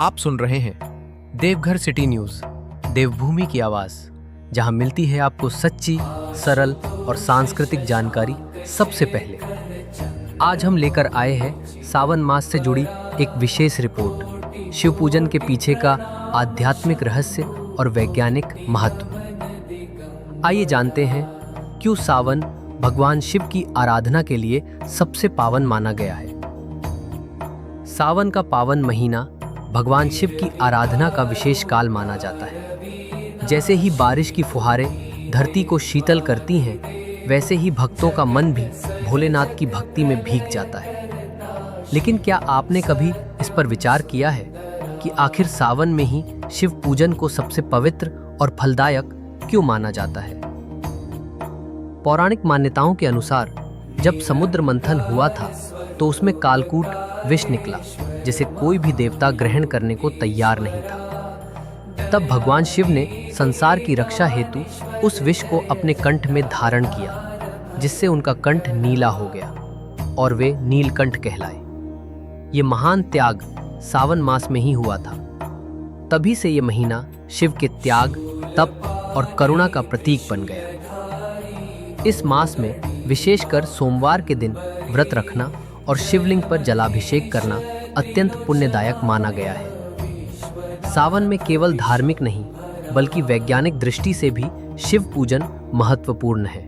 आप सुन रहे हैं देवघर सिटी न्यूज, देवभूमि की आवाज, जहां मिलती है आपको सच्ची, सरल और सांस्कृतिक जानकारी सबसे पहले। आज हम लेकर आए हैं सावन मास से जुड़ी एक विशेष रिपोर्ट, शिव पूजन के पीछे का आध्यात्मिक रहस्य और वैज्ञानिक महत्व। आइए जानते हैं क्यों सावन भगवान शिव की आराधना के लिए सबसे पावन माना गया है। सावन का पावन महीना भगवान शिव की आराधना का विशेष काल माना जाता है। जैसे ही बारिश की फुहारें धरती को शीतल करती हैं, वैसे ही भक्तों का मन भी भोलेनाथ की भक्ति में भीग जाता है। लेकिन क्या आपने कभी इस पर विचार किया है कि आखिर सावन में ही शिव पूजन को सबसे पवित्र और फलदायक क्यों माना जाता है? पौराणिक मान्यताओं के अनुसार जब समुद्र मंथन हुआ था तो उसमें कालकूट विष निकला, जिसे कोई भी देवता ग्रहण करने को तैयार नहीं था। तब भगवान शिव ने संसार की रक्षा हेतु उस विष को अपने कंठ में धारण किया, जिससे उनका कंठ नीला हो गया और वे नीलकंठ कहलाए। ये महान त्याग सावन मास में ही हुआ था। तभी से ये महीना शिव के त्याग, तप और करुणा का प्रतीक बन गया। इस मास में विशेषकर सोमवार के दिन व्रत रखना और शिवलिंग पर जलाभिषेक करना अत्यंत पुण्यदायक माना गया है। सावन में केवल धार्मिक नहीं बल्कि वैज्ञानिक दृष्टि से भी शिव पूजन महत्वपूर्ण है।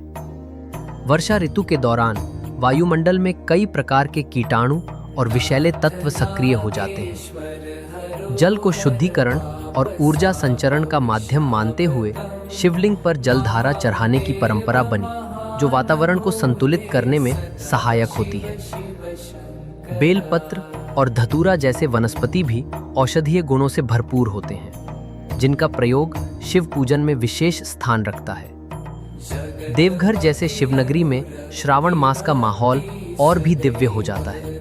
वर्षा ऋतु के दौरान वायुमंडल में कई प्रकार के कीटाणु और विषैले तत्व सक्रिय हो जाते हैं। जल को शुद्धिकरण और ऊर्जा संचरण का माध्यम मानते हुए शिवलिंग पर जलधारा चढ़ाने की परंपरा बनी, जो वातावरण को संतुलित करने में सहायक होती है। बेलपत्र और धतूरा जैसे वनस्पति भी औषधीय गुणों से भरपूर होते हैं, जिनका प्रयोग शिव पूजन में विशेष स्थान रखता है। देवघर जैसे शिवनगरी में श्रावण मास का माहौल और भी दिव्य हो जाता है।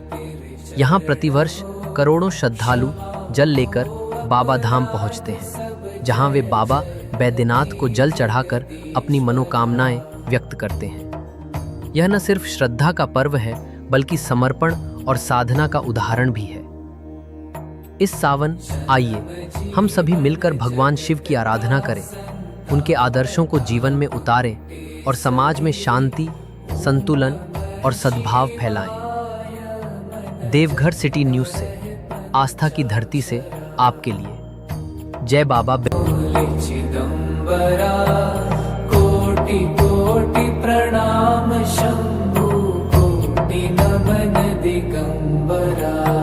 यहाँ प्रतिवर्ष करोड़ों श्रद्धालु जल लेकर बाबा धाम पहुँचते हैं, जहाँ वे बाबा बैद्यनाथ को जल चढ़ाकर अपनी मनोकामनाएं व्यक्त करते हैं। यह न सिर्फ श्रद्धा का पर्व है बल्कि समर्पण और साधना का उदाहरण भी है। इस सावन आइए हम सभी मिलकर भगवान शिव की आराधना करें, उनके आदर्शों को जीवन में उतारें और समाज में शांति, संतुलन और सद्भाव फैलाएं। देवघर सिटी न्यूज़ से, आस्था की धरती से आपके लिए। जय बाबा। कोटि कोटि प्रणाम शंभु, कोटि नमन दिगंबरा।